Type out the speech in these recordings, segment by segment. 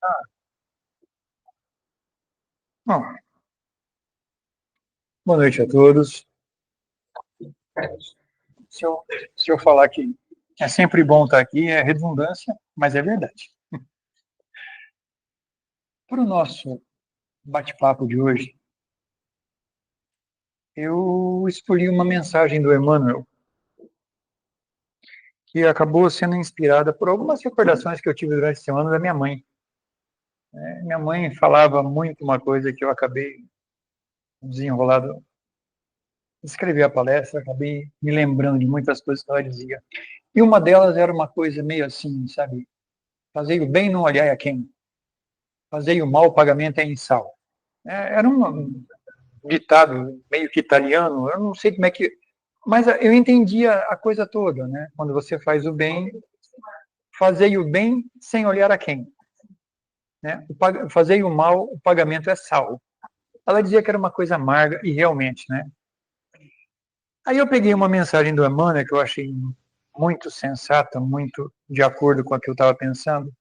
Ah, bom, boa noite a todos. Se eu, se eu falar que é sempre bom estar aqui, é redundância, mas é verdade. Para o nosso bate-papo de hoje, eu escolhi uma mensagem do Emmanuel, que acabou sendo inspirada por algumas recordações que eu tive durante a semana da minha mãe. Minha mãe falava muito uma coisa que eu acabei desenrolado, escrevi a palestra, acabei me lembrando de muitas coisas que ela dizia. E uma delas era uma coisa meio assim, sabe? Fazei o bem, não olhai a quem. Fazei o mal, o pagamento é em sal. Era um ditado meio que italiano, eu não sei como é que. Mas eu entendia a coisa toda, né? Quando você faz o bem, fazei o bem sem olhar a quem. Né? Fazei o mal, o pagamento é sal. Ela dizia que era uma coisa amarga, e realmente, né? Aí eu peguei uma mensagem do Emmanuel que eu achei muito sensata, muito de acordo com a que eu estava pensando,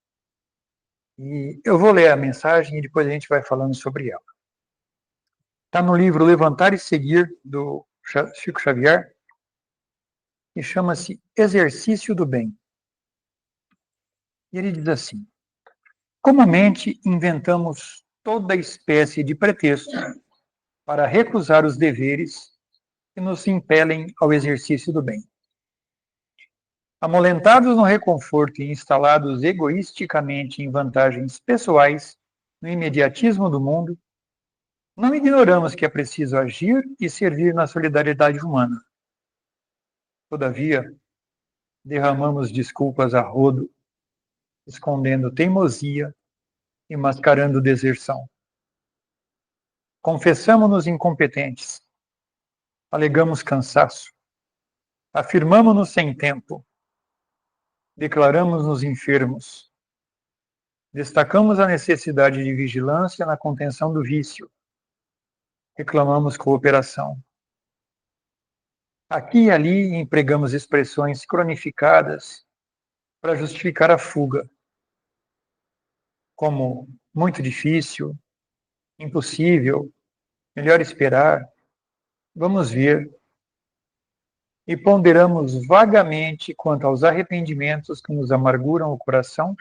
e eu vou ler a mensagem e depois a gente vai falando sobre ela. Está no livro Levantar e Seguir, do Chico Xavier, e chama-se Exercício do Bem. E ele diz assim: comumente inventamos toda espécie de pretextos para recusar os deveres que nos impelem ao exercício do bem. Amolentados no reconforto e instalados egoisticamente em vantagens pessoais, no imediatismo do mundo, não ignoramos que é preciso agir e servir na solidariedade humana. Todavia, derramamos desculpas a rodo, escondendo teimosia e mascarando deserção. Confessamo-nos incompetentes, alegamos cansaço, afirmamo-nos sem tempo, declaramos-nos enfermos, destacamos a necessidade de vigilância na contenção do vício, reclamamos cooperação. Aqui e ali empregamos expressões cronificadas para justificar a fuga, como muito difícil, impossível, melhor esperar, vamos ver, e ponderamos vagamente quanto aos arrependimentos que nos amarguram o coração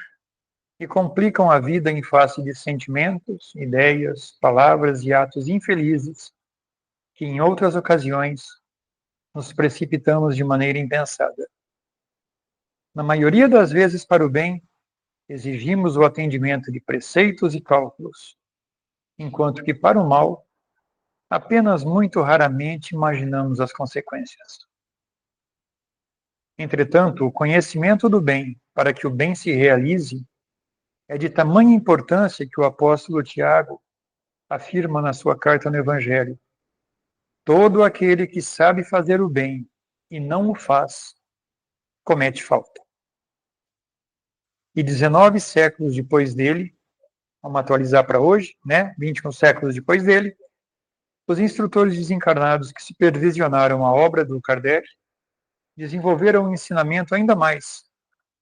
e complicam a vida em face de sentimentos, ideias, palavras e atos infelizes que, em outras ocasiões, nos precipitamos de maneira impensada. Na maioria das vezes, para o bem, exigimos o atendimento de preceitos e cálculos, enquanto que, para o mal, apenas muito raramente imaginamos as consequências. Entretanto, o conhecimento do bem, para que o bem se realize, é de tamanha importância que o apóstolo Tiago afirma na sua carta no Evangelho: todo aquele que sabe fazer o bem e não o faz, comete falta. E 19 séculos depois dele, vamos atualizar para hoje, né? 21 séculos depois dele, os instrutores desencarnados que supervisionaram a obra do Kardec desenvolveram um ensinamento ainda mais,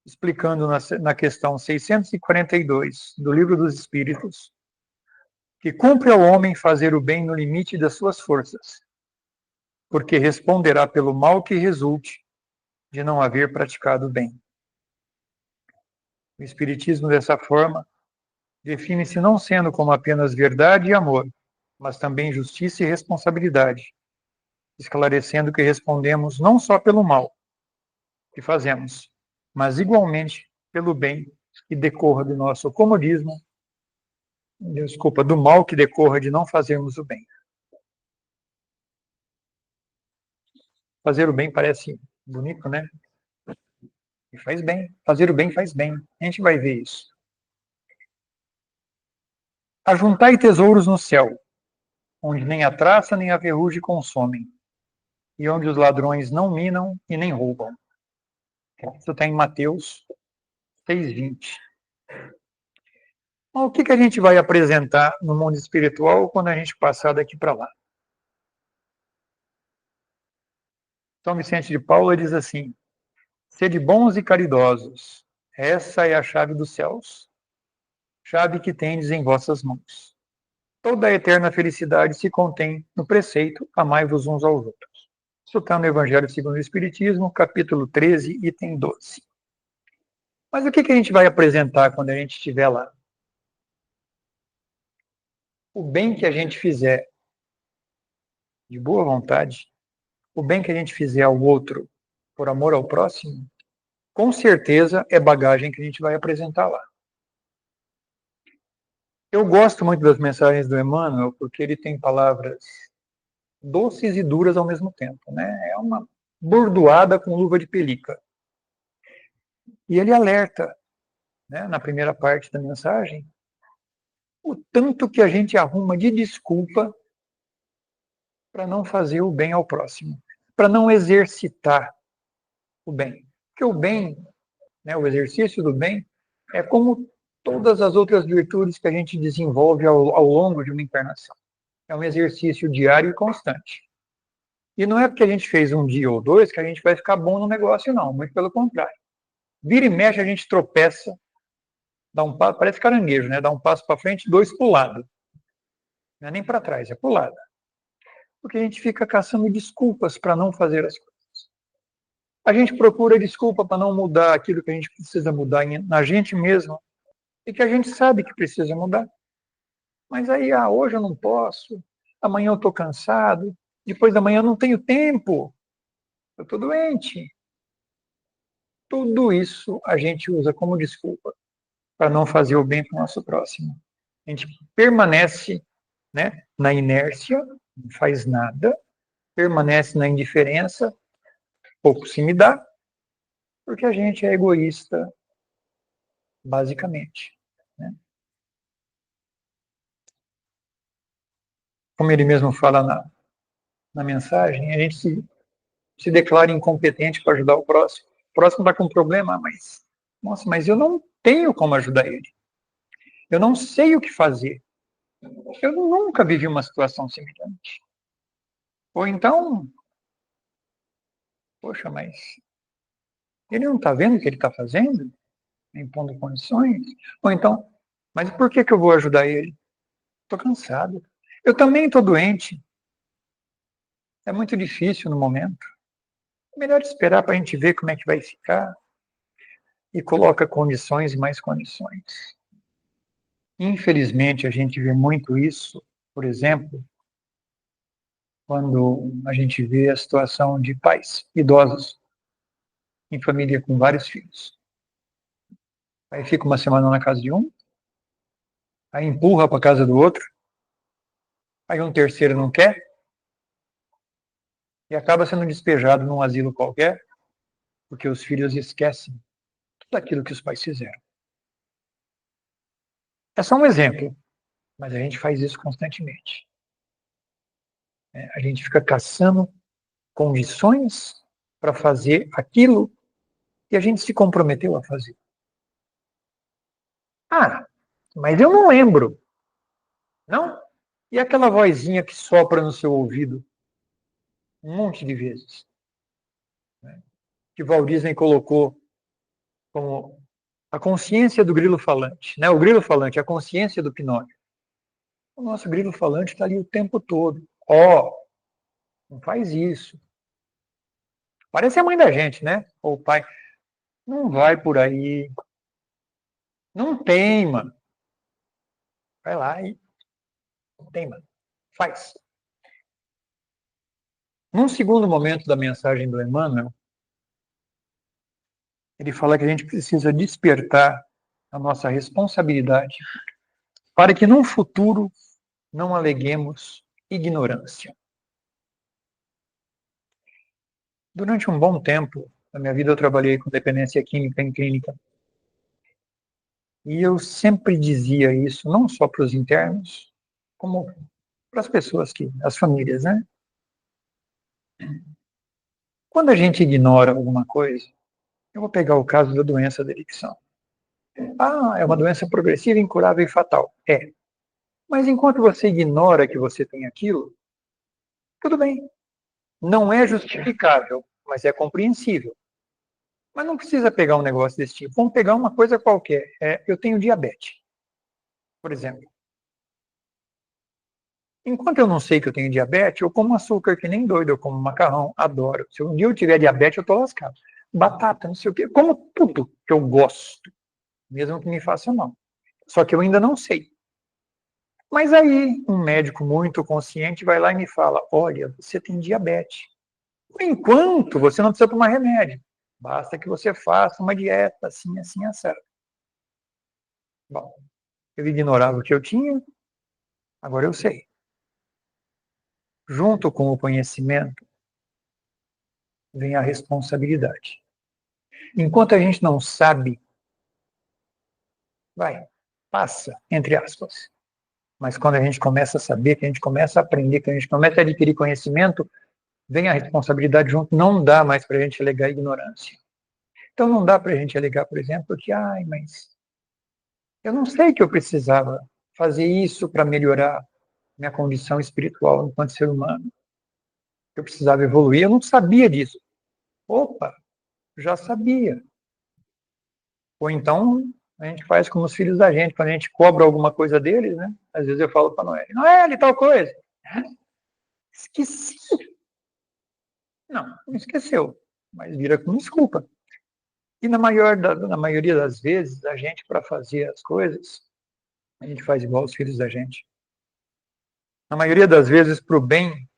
explicando na questão 642 do Livro dos Espíritos que cumpre ao homem fazer o bem no limite das suas forças, porque responderá pelo mal que resulte de não haver praticado o bem. O Espiritismo, dessa forma, define-se não sendo como apenas verdade e amor, mas também justiça e responsabilidade, esclarecendo que respondemos não só pelo mal que fazemos, mas igualmente pelo bem que decorra do nosso comodismo, desculpa, do mal que decorra de não fazermos o bem. Fazer o bem parece bonito, né? E faz bem. Fazer o bem faz bem. A gente vai ver isso. Ajuntai tesouros no céu, onde nem a traça nem a ferrugem consomem, e onde os ladrões não minam e nem roubam. Isso está em Mateus 6:20. Então, o que a gente vai apresentar no mundo espiritual quando a gente passar daqui para lá? São Vicente de Paula diz assim: sede bons e caridosos, essa é a chave dos céus. chave que tendes em vossas mãos. Toda a eterna felicidade se contém no preceito, amai-vos uns aos outros. Isso está no Evangelho segundo o Espiritismo, capítulo 13, item 12. Mas o que a gente vai apresentar quando a gente estiver lá? O bem que a gente fizer de boa vontade, o bem que a gente fizer ao outro por amor ao próximo, com certeza é bagagem que a gente vai apresentar lá. Eu gosto muito das mensagens do Emmanuel, porque ele tem palavras doces e duras ao mesmo tempo, né? É uma bordoada com luva de pelica. E ele alerta, né, na primeira parte da mensagem, o tanto que a gente arruma de desculpa para não fazer o bem ao próximo, para não exercitar o bem. Porque o bem, né, o exercício do bem, é como todas as outras virtudes que a gente desenvolve ao longo de uma encarnação. É um exercício diário e constante. E não é porque a gente fez um dia ou dois que a gente vai ficar bom no negócio, não. Muito pelo contrário. Vira e mexe, a gente tropeça, dá um passo, parece caranguejo, né? Dá um passo para frente, dois para o lado. Não é nem para trás, é para o lado. Porque a gente fica caçando desculpas para não fazer as coisas. A gente procura desculpa para não mudar aquilo que a gente precisa mudar na gente mesmo e que a gente sabe que precisa mudar. Mas aí, hoje eu não posso, amanhã eu estou cansado, depois da manhã eu não tenho tempo, eu estou doente. Tudo isso a gente usa como desculpa para não fazer o bem para o nosso próximo. A gente permanece, né, na inércia, não faz nada, permanece na indiferença, pouco se me dá, porque a gente é egoísta, basicamente. Né? Como ele mesmo fala na mensagem, a gente se declara incompetente para ajudar o próximo. O próximo está com um problema, mas eu não tenho como ajudar ele. Eu não sei o que fazer. Eu nunca vivi uma situação semelhante. Ou então, poxa, mas ele não está vendo o que ele está fazendo? Impondo condições? Ou então, mas por que eu vou ajudar ele? Estou cansado. Eu também estou doente. É muito difícil no momento. É melhor esperar para a gente ver como é que vai ficar. E coloca condições e mais condições. Infelizmente, a gente vê muito isso, por exemplo, quando a gente vê a situação de pais idosos em família com vários filhos. Aí fica uma semana na casa de um, aí empurra para a casa do outro, aí um terceiro não quer, e acaba sendo despejado num asilo qualquer, porque os filhos esquecem tudo aquilo que os pais fizeram. É só um exemplo, mas a gente faz isso constantemente. A gente fica caçando condições para fazer aquilo que a gente se comprometeu a fazer. Mas eu não lembro. Não? E aquela vozinha que sopra no seu ouvido um monte de vezes, né? Que Walt Disney colocou como a consciência do grilo falante, né? O grilo falante, a consciência do Pinóquio. O nosso grilo falante está ali o tempo todo. Não faz isso. Parece a mãe da gente, né? Ou o pai. Não vai por aí. Não teima. Vai lá e teima. Faz. Num segundo momento da mensagem do Emmanuel, ele fala que a gente precisa despertar a nossa responsabilidade para que num futuro não aleguemos ignorância. Durante um bom tempo na minha vida eu trabalhei com dependência química em clínica. E eu sempre dizia isso, não só para os internos, como para as pessoas as famílias, né? Quando a gente ignora alguma coisa, eu vou pegar o caso da doença da adicção. É uma doença progressiva, incurável e fatal. É. Mas enquanto você ignora que você tem aquilo, tudo bem. Não é justificável, mas é compreensível. Mas não precisa pegar um negócio desse tipo. Vamos pegar uma coisa qualquer. Eu tenho diabetes. Por exemplo, enquanto eu não sei que eu tenho diabetes, eu como açúcar que nem doido, eu como macarrão, adoro. Se um dia eu tiver diabetes, eu tô lascado. Batata, não sei o quê, como tudo que eu gosto, mesmo que me faça mal. Só que eu ainda não sei. Mas aí, um médico muito consciente vai lá e me fala, olha, você tem diabetes. Por enquanto, você não precisa tomar remédio. Basta que você faça uma dieta assim, assim, assim. Bom, eu ignorava o que eu tinha, agora eu sei. Junto com o conhecimento, vem a responsabilidade. Enquanto a gente não sabe, passa, entre aspas. Mas quando a gente começa a saber, que a gente começa a aprender, que a gente começa a adquirir conhecimento, vem a responsabilidade junto, não dá mais para a gente alegar ignorância. Então não dá para a gente alegar, por exemplo, que, mas eu não sei que eu precisava fazer isso para melhorar minha condição espiritual enquanto ser humano. Eu precisava evoluir, eu não sabia disso. Opa, já sabia. Ou então, a gente faz como os filhos da gente, quando a gente cobra alguma coisa deles, né? Às vezes eu falo para Noelle, Noelle, tal coisa. Esqueci. Não esqueceu, mas vira com desculpa. E na maioria das vezes, a gente, para fazer as coisas, a gente faz igual os filhos da gente. Na maioria das vezes, para o bem,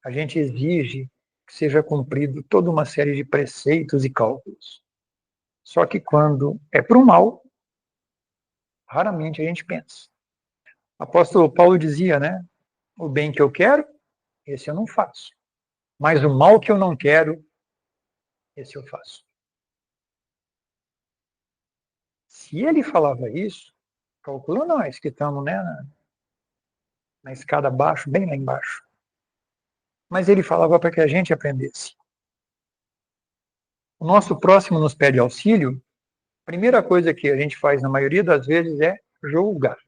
a gente exige que seja cumprido toda uma série de preceitos e cálculos. Só que quando é para o mal, raramente a gente pensa. O apóstolo Paulo dizia, né? O bem que eu quero, esse eu não faço. Mas o mal que eu não quero, esse eu faço. Se ele falava isso, calcula nós que estamos, né, na escada abaixo, bem lá embaixo. Mas ele falava para que a gente aprendesse. O nosso próximo nos pede auxílio, a primeira coisa que a gente faz na maioria das vezes é julgar.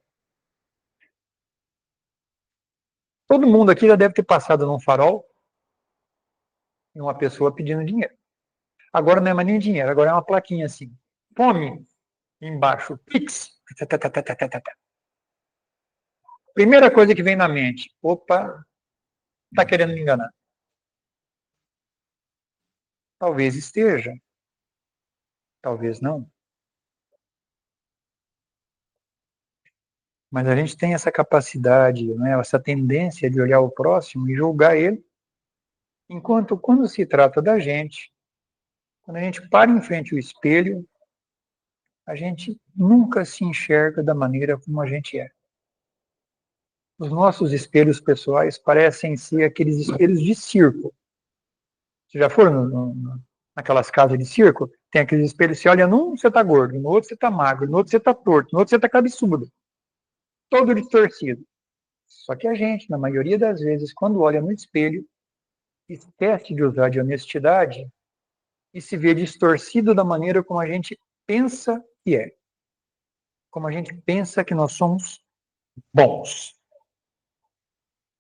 Todo mundo aqui já deve ter passado num farol e uma pessoa pedindo dinheiro. Agora não é mais nem dinheiro, agora é uma plaquinha assim. Fome, embaixo, Pix. Primeira coisa que vem na mente, opa, está querendo me enganar. Talvez esteja, talvez não. Mas a gente tem essa capacidade, né, essa tendência de olhar o próximo e julgar ele, enquanto quando se trata da gente, quando a gente para em frente ao espelho, a gente nunca se enxerga da maneira como a gente é. Os nossos espelhos pessoais parecem ser aqueles espelhos de circo. Você já foram naquelas casas de circo? Tem aqueles espelhos, você olha num, você tá gordo, no outro você tá magro, no outro você tá torto, no outro você tá cabeçudo. Todo distorcido. Só que a gente, na maioria das vezes, quando olha no espelho, esquece de usar de honestidade e se vê distorcido da maneira como a gente pensa que é. Como a gente pensa que nós somos bons.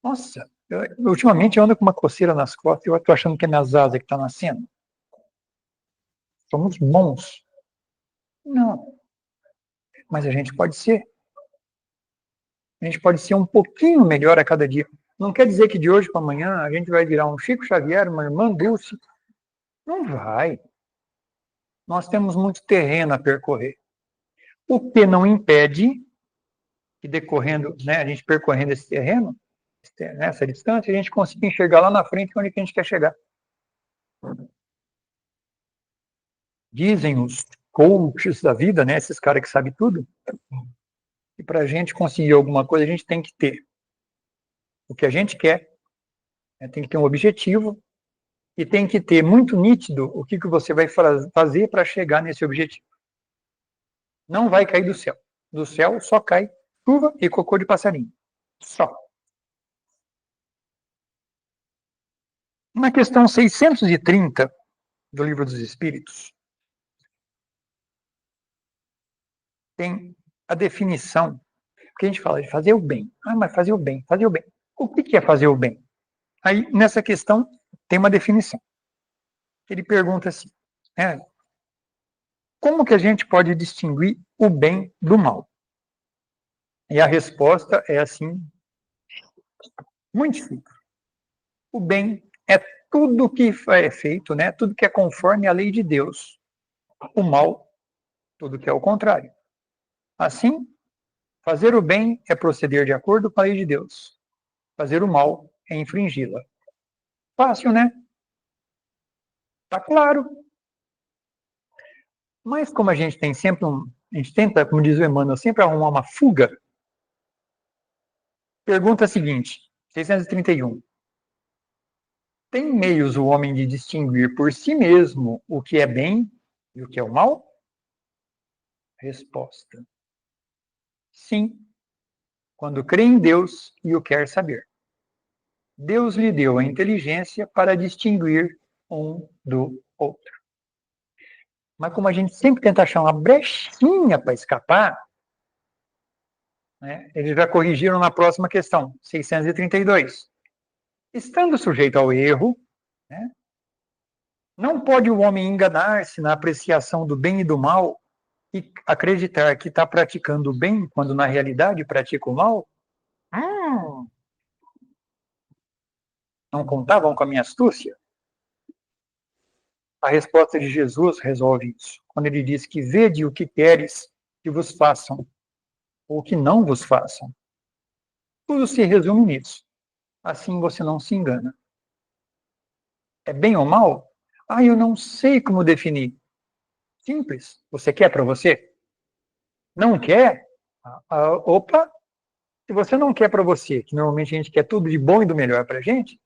Nossa, ultimamente eu ando com uma coceira nas costas e eu estou achando que é minhas asas que estão nascendo. Somos bons. Não. Mas a gente pode ser. A gente pode ser um pouquinho melhor a cada dia. Não quer dizer que de hoje para amanhã a gente vai virar um Chico Xavier, uma irmã Dulce. Não vai. Nós temos muito terreno a percorrer. O que não impede que decorrendo, né, a gente percorrendo esse terreno, nessa distância, a gente consiga enxergar lá na frente onde que a gente quer chegar. Dizem os coaches da vida, né, esses caras que sabem tudo, que para a gente conseguir alguma coisa, a gente tem que ter o que a gente quer, né, tem que ter um objetivo e tem que ter muito nítido o que você vai fazer para chegar nesse objetivo. Não vai cair do céu. Do céu só cai chuva e cocô de passarinho. Só. Na questão 630 do Livro dos Espíritos, tem a definição, que a gente fala de fazer o bem. Mas fazer o bem, fazer o bem. O que é fazer o bem? Aí, nessa questão, tem uma definição. Ele pergunta assim, como que a gente pode distinguir o bem do mal? E a resposta é assim, muito simples. O bem é tudo que é feito, né? Tudo que é conforme à lei de Deus. O mal, tudo que é o contrário. Assim, fazer o bem é proceder de acordo com a lei de Deus. Fazer o mal é infringi-la. Fácil, né? Tá claro. Mas como a gente tem sempre a gente tenta, como diz o Emmanuel, sempre arrumar uma fuga. Pergunta seguinte, 631. Tem meios o homem de distinguir por si mesmo o que é bem e o que é o mal? Resposta: sim, quando crê em Deus e o quer saber. Deus lhe deu a inteligência para distinguir um do outro. Mas como a gente sempre tenta achar uma brechinha para escapar, né, eles já corrigiram na próxima questão, 632. Estando sujeito ao erro, né, não pode o homem enganar-se na apreciação do bem e do mal e acreditar que está praticando o bem quando na realidade pratica o mal? Não contavam com a minha astúcia? A resposta de Jesus resolve isso, quando ele diz que vede o que queres que vos façam, ou que não vos façam. Tudo se resume nisso. Assim você não se engana. É bem ou mal? Ah, eu não sei como definir. Simples. Você quer para você? Não quer? Opa! Se você não quer para você, que normalmente a gente quer tudo de bom e do melhor para a gente,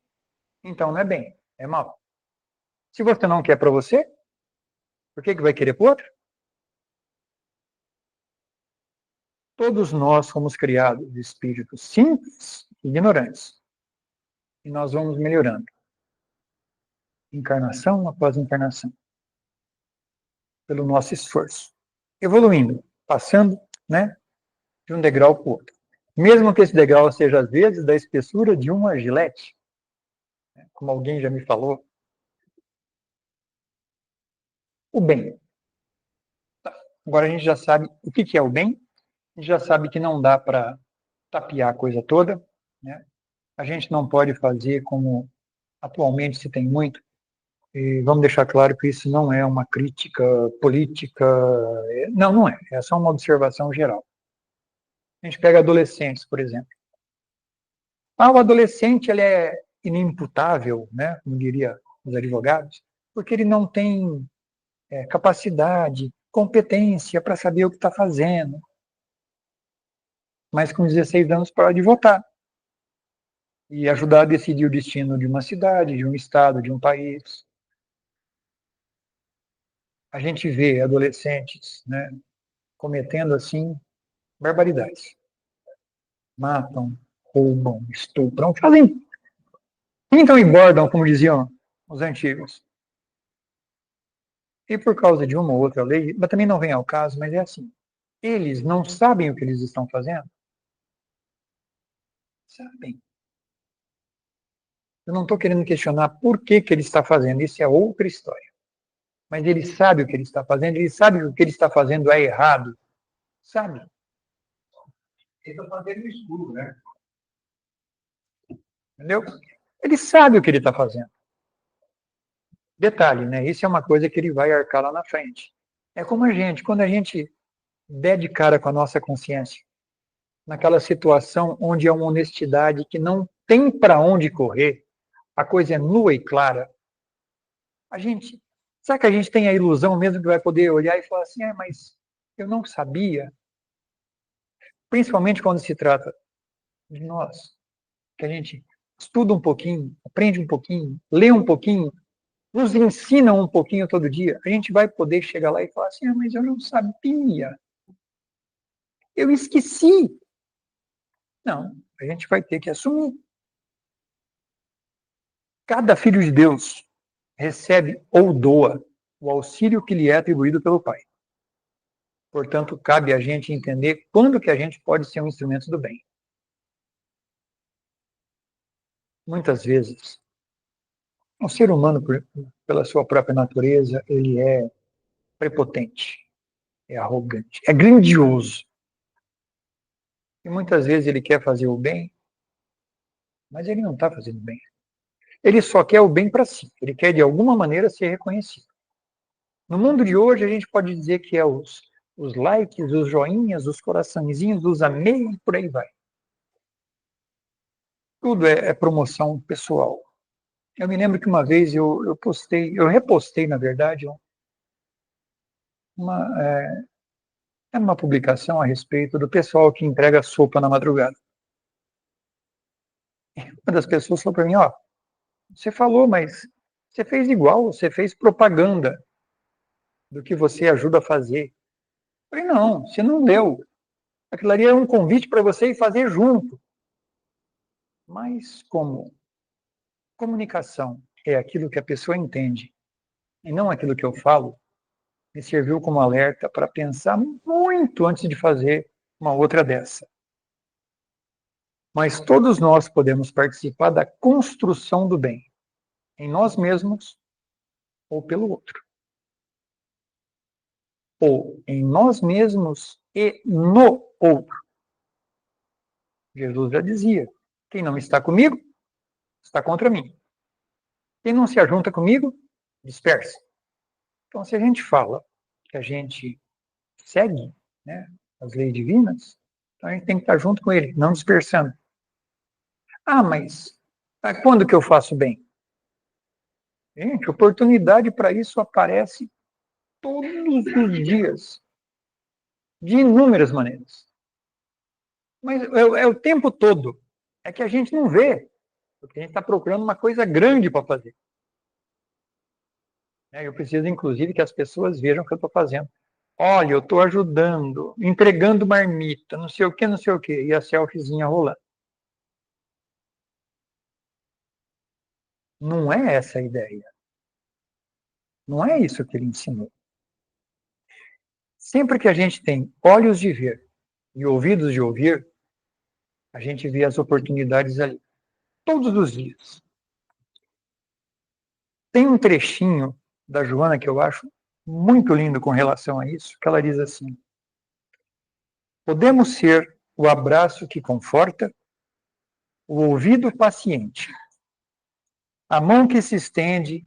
então não é bem, é mal. Se você não quer para você, por que vai querer para outro? Todos nós fomos criados de espíritos simples e ignorantes. E nós vamos melhorando. Encarnação após encarnação. Pelo nosso esforço. Evoluindo, passando, né, de um degrau para o outro. Mesmo que esse degrau seja, às vezes, da espessura de uma gilete, como alguém já me falou. O bem. Tá. Agora a gente já sabe o que é o bem, a gente já sabe que não dá para tapear a coisa toda, né? A gente não pode fazer como atualmente se tem muito, e vamos deixar claro que isso não é uma crítica política, não, não é, é só uma observação geral. A gente pega adolescentes, por exemplo. O adolescente ele é inimputável, né, como diria os advogados, porque ele não tem capacidade, competência para saber o que está fazendo. Mas com 16 anos para de votar e ajudar a decidir o destino de uma cidade, de um estado, de um país. A gente vê adolescentes, né, cometendo assim barbaridades. Matam, roubam, estupram, fazem, pintam e bordam, como diziam os antigos. E por causa de uma ou outra lei, mas também não vem ao caso, mas é assim. Eles não sabem o que eles estão fazendo? Sabem. Eu não estou querendo questionar por que ele está fazendo, isso é outra história. Mas ele sabe o que ele está fazendo, ele sabe que o que ele está fazendo é errado. Sabe? Ele está fazendo no escuro, né? Entendeu? Ele sabe o que ele está fazendo. Detalhe, né? Isso é uma coisa que ele vai arcar lá na frente. É como a gente, quando a gente der de cara com a nossa consciência, naquela situação onde é uma honestidade que não tem para onde correr, a coisa é nua e clara, a gente, será que a gente tem a ilusão mesmo que vai poder olhar e falar assim, mas eu não sabia? Principalmente quando se trata de nós, que a gente estuda um pouquinho, aprende um pouquinho, lê um pouquinho, nos ensina um pouquinho todo dia, a gente vai poder chegar lá e falar assim, mas eu não sabia, eu esqueci. Não, a gente vai ter que assumir. Cada filho de Deus recebe ou doa o auxílio que lhe é atribuído pelo Pai. Portanto, cabe a gente entender quando que a gente pode ser um instrumento do bem. Muitas vezes, o ser humano, pela sua própria natureza, ele é prepotente, é arrogante, é grandioso. E muitas vezes ele quer fazer o bem, mas ele não está fazendo bem. Ele só quer o bem para si. Ele quer, de alguma maneira, ser reconhecido. No mundo de hoje, a gente pode dizer que é os likes, os joinhas, os coraçõezinhos, os amei e por aí vai. Tudo é promoção pessoal. Eu me lembro que uma vez eu repostei, na verdade, uma publicação a respeito do pessoal que entrega sopa na madrugada. Uma das pessoas falou para mim, ó, você falou, mas você fez igual, você fez propaganda do que você ajuda a fazer. Eu falei, não, você não leu. Aquilo ali é um convite para você ir fazer junto. Mas como comunicação é aquilo que a pessoa entende e não aquilo que eu falo, me serviu como alerta para pensar muito antes de fazer uma outra dessa. Mas todos nós podemos participar da construção do bem, em nós mesmos ou pelo outro. Ou em nós mesmos e no outro. Jesus já dizia, quem não está comigo, está contra mim. Quem não se ajunta comigo, dispersa. Então, se a gente fala que a gente segue, né, as leis divinas, então a gente tem que estar junto com ele, não dispersando. Ah, mas quando que eu faço bem? Gente, oportunidade para isso aparece todos os dias, de inúmeras maneiras. Mas é o tempo todo. É que a gente não vê, porque a gente está procurando uma coisa grande para fazer. Eu preciso, inclusive, que as pessoas vejam o que eu estou fazendo. Olha, eu estou ajudando, entregando marmita, não sei o que, não sei o que, e a selfiezinha rolando. Não é essa a ideia. Não é isso que ele ensinou. Sempre que a gente tem olhos de ver e ouvidos de ouvir, a gente vê as oportunidades ali. Todos os dias. Tem um trechinho da Joana que eu acho muito lindo com relação a isso, que ela diz assim: podemos ser o abraço que conforta, o ouvido paciente, a mão que se estende,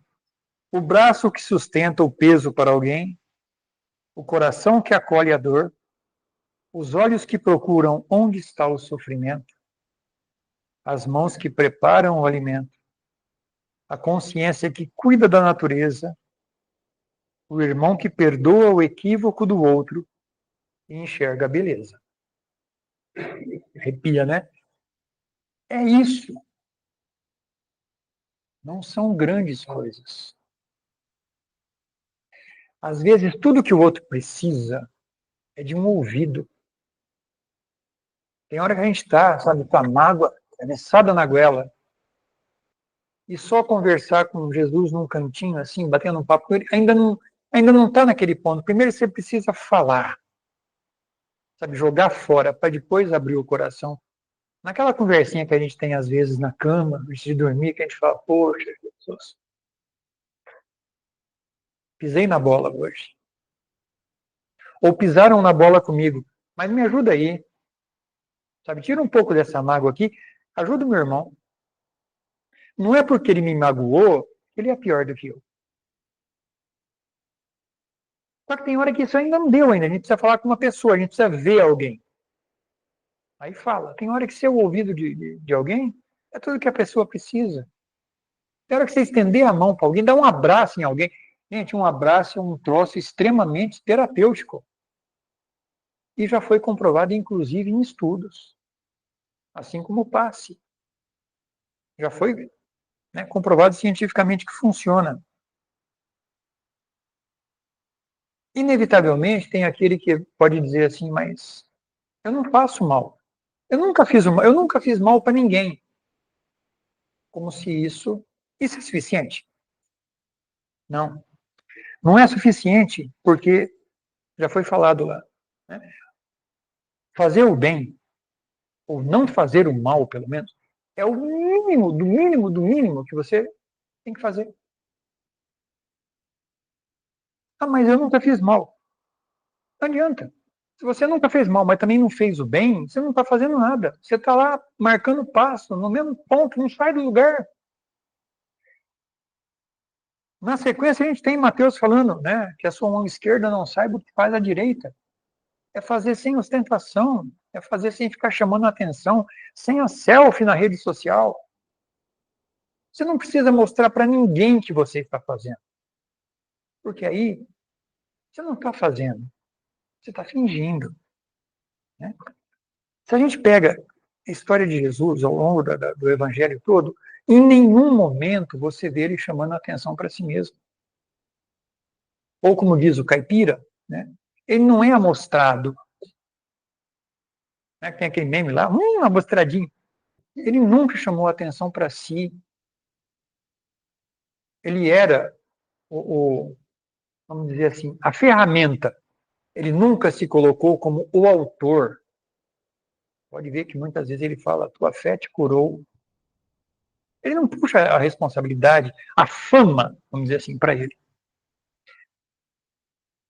o braço que sustenta o peso para alguém, o coração que acolhe a dor, os olhos que procuram onde está o sofrimento, as mãos que preparam o alimento, a consciência que cuida da natureza, o irmão que perdoa o equívoco do outro e enxerga a beleza. Arrepia, né? É isso. Não são grandes coisas. Às vezes, tudo que o outro precisa é de um ouvido. Tem hora que a gente está, sabe, com a mágoa atravessada na goela, e só conversar com Jesus num cantinho, assim, batendo um papo com ele, ainda não está naquele ponto. Primeiro você precisa falar, sabe, jogar fora, para depois abrir o coração. Naquela conversinha que a gente tem, às vezes, na cama, antes de dormir, que a gente fala, poxa, Jesus, pisei na bola hoje. Ou pisaram na bola comigo, mas me ajuda aí, sabe, tira um pouco dessa mágoa aqui, ajuda o meu irmão. Não é porque ele me magoou que ele é pior do que eu. Só que tem hora que isso ainda não deu ainda. A gente precisa falar com uma pessoa, a gente precisa ver alguém. Aí fala. Tem hora que ser o ouvido de alguém é tudo que a pessoa precisa. Tem hora que você estender a mão para alguém, dar um abraço em alguém. Gente, um abraço é um troço extremamente terapêutico. E já foi comprovado, inclusive, em estudos. Assim como o passe. Já foi, né, comprovado cientificamente que funciona. Inevitavelmente, tem aquele que pode dizer assim, mas eu não faço mal. Eu nunca fiz mal para ninguém. Como se isso é suficiente. Não. Não é suficiente porque já foi falado lá, né? Fazer o bem, ou não fazer o mal, pelo menos, é o mínimo, do mínimo, do mínimo que você tem que fazer. Ah, mas eu nunca fiz mal. Não adianta. Se você nunca fez mal, mas também não fez o bem, você não está fazendo nada. Você está lá marcando passo, no mesmo ponto, não sai do lugar. Na sequência, a gente tem Mateus falando, né, que a sua mão esquerda não saiba o que faz a direita. É fazer sem ostentação, é fazer sem ficar chamando a atenção, sem a selfie na rede social. Você não precisa mostrar para ninguém que você está fazendo. Porque aí, você não está fazendo, você está fingindo. Né? Se a gente pega a história de Jesus ao longo do evangelho todo, em nenhum momento você vê ele chamando a atenção para si mesmo. Ou como diz o caipira, né? Ele não é amostrado. Né? Tem aquele meme lá, amostradinho. Ele nunca chamou a atenção para si. Ele era vamos dizer assim, a ferramenta. Ele nunca se colocou como o autor. Pode ver que muitas vezes ele fala, tua fé te curou. Ele não puxa a responsabilidade, a fama, vamos dizer assim, para ele.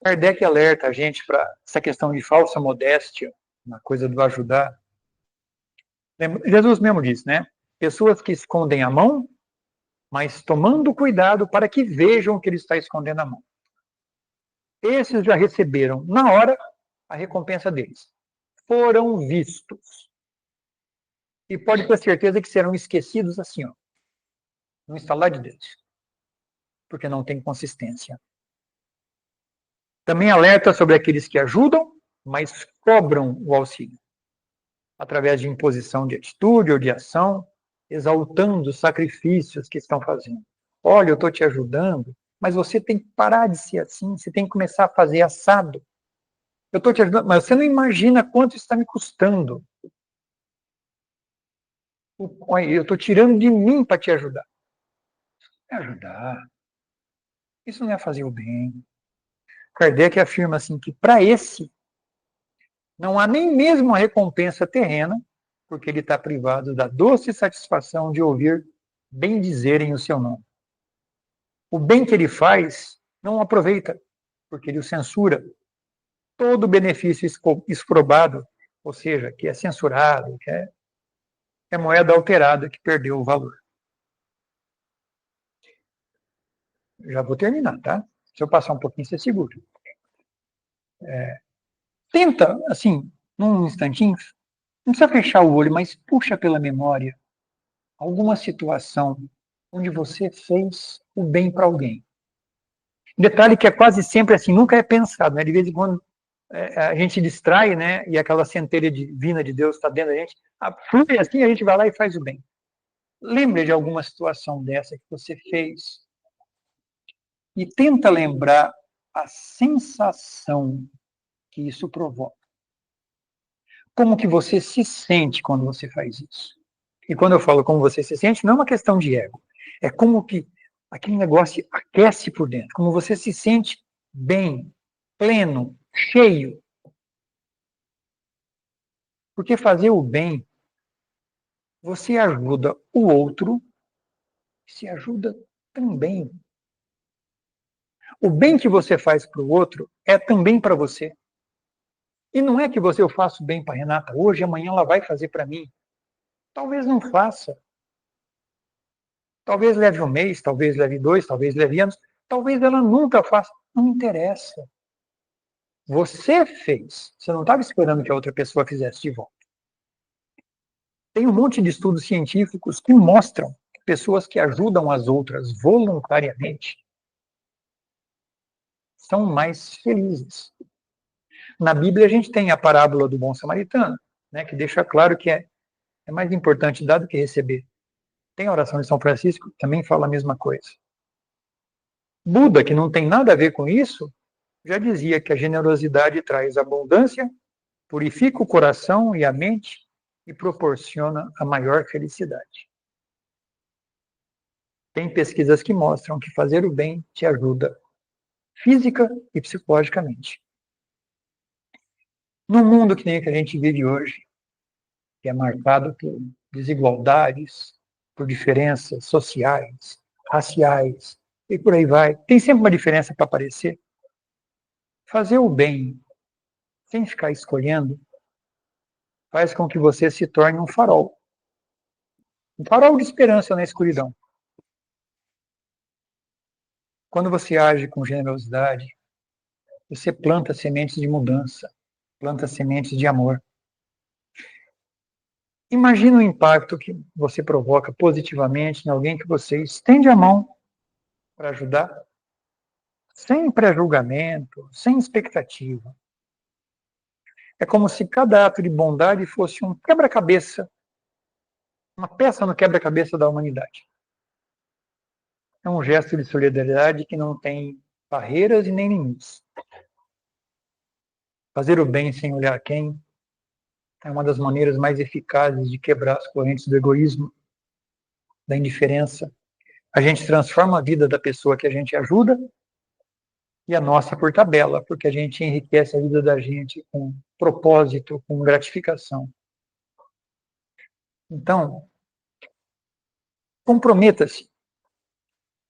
Kardec alerta a gente para essa questão de falsa modéstia, na coisa do ajudar. Jesus mesmo disse, né? Pessoas que escondem a mão, mas tomando cuidado para que vejam que ele está escondendo a mão. Esses já receberam, na hora, a recompensa deles. Foram vistos. E pode ter certeza que serão esquecidos assim, ó, no instalar de dedos. Porque não tem consistência. Também alerta sobre aqueles que ajudam, mas cobram o auxílio. Através de imposição de atitude ou de ação, exaltando os sacrifícios que estão fazendo. Olha, eu estou te ajudando, mas você tem que parar de ser assim, você tem que começar a fazer assado. Eu estou te ajudando, mas você não imagina quanto está me custando. Eu estou tirando de mim para te ajudar. É ajudar. Isso não é fazer o bem. Kardec afirma assim que para esse não há nem mesmo a recompensa terrena, porque ele está privado da doce satisfação de ouvir bem dizerem o seu nome. O bem que ele faz não aproveita, porque ele o censura. Todo benefício exprobado, ou seja, que é censurado, que é moeda alterada que perdeu o valor. Já vou terminar, tá? Se eu passar um pouquinho, você segura. Tenta, assim, num instantinho, não precisa fechar o olho, mas puxa pela memória alguma situação onde você fez o bem para alguém. Detalhe que é quase sempre assim, nunca é pensado, né? De vez em quando a gente se distrai, né? E aquela centelha divina de Deus está dentro da gente, flui assim, a gente vai lá e faz o bem. Lembre de alguma situação dessa que você fez e tenta lembrar a sensação que isso provoca. Como que você se sente quando você faz isso? E quando eu falo como você se sente, não é uma questão de ego. É como que aquele negócio aquece por dentro. Como você se sente bem, pleno, cheio. Porque fazer o bem, você ajuda o outro, se ajuda também. O bem que você faz para o outro é também para você. E não é que eu faço bem para Renata hoje, amanhã ela vai fazer para mim. Talvez não faça. Talvez leve um mês, talvez leve 2, talvez leve anos. Talvez ela nunca faça. Não interessa. Você fez. Você não estava esperando que a outra pessoa fizesse de volta. Tem um monte de estudos científicos que mostram que pessoas que ajudam as outras voluntariamente são mais felizes. Na Bíblia a gente tem a parábola do bom samaritano, né, que deixa claro que é mais importante dar do que receber. Tem a oração de São Francisco, que também fala a mesma coisa. Buda, que não tem nada a ver com isso, já dizia que a generosidade traz abundância, purifica o coração e a mente e proporciona a maior felicidade. Tem pesquisas que mostram que fazer o bem te ajuda física e psicologicamente. No mundo que nem a gente vive hoje, que é marcado por desigualdades, por diferenças sociais, raciais, e por aí vai. Tem sempre uma diferença para aparecer. Fazer o bem sem ficar escolhendo, faz com que você se torne um farol. Um farol de esperança na escuridão. Quando você age com generosidade, você planta sementes de mudança, planta sementes de amor. Imagina o impacto que você provoca positivamente em alguém que você estende a mão para ajudar, sem pré-julgamento, sem expectativa. É como se cada ato de bondade fosse um quebra-cabeça, uma peça no quebra-cabeça da humanidade. É um gesto de solidariedade que não tem barreiras e nem limites. Fazer o bem sem olhar quem é uma das maneiras mais eficazes de quebrar as correntes do egoísmo, da indiferença. A gente transforma a vida da pessoa que a gente ajuda e a nossa por tabela, porque a gente enriquece a vida da gente com propósito, com gratificação. Então, comprometa-se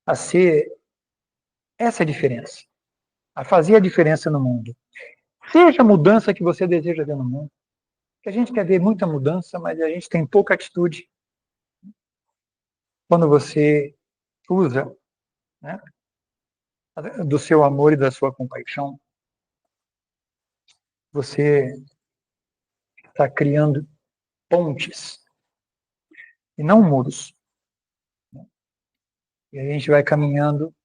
a ser essa diferença, a fazer a diferença no mundo. Seja a mudança que você deseja ver no mundo. Que a gente quer ver muita mudança, mas a gente tem pouca atitude. Quando você usa, né, do seu amor e da sua compaixão, você está criando pontes e não muros. E a gente vai caminhando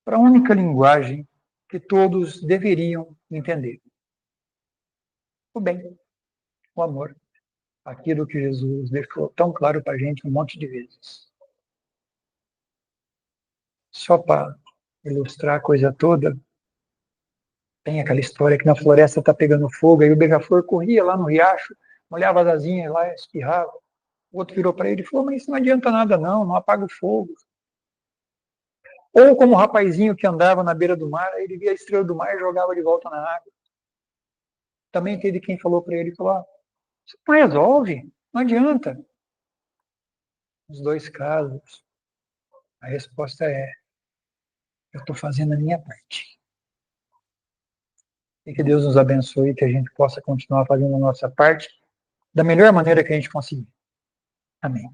para a única linguagem que todos deveriam entender. O bem, o amor, aquilo que Jesus deixou tão claro para a gente um monte de vezes. Só para ilustrar a coisa toda, tem aquela história que na floresta está pegando fogo, aí o beija-flor corria lá no riacho, molhava as asinhas lá, espirrava. O outro virou para ele e falou, mas isso não adianta nada não, não apaga o fogo. Ou como o rapazinho que andava na beira do mar, ele via a estrela do mar e jogava de volta na água. Também teve quem falou para ele, falou, isso não resolve, não adianta. Nos dois casos, a resposta é, eu estou fazendo a minha parte. E que Deus nos abençoe e que a gente possa continuar fazendo a nossa parte da melhor maneira que a gente conseguir. Amém.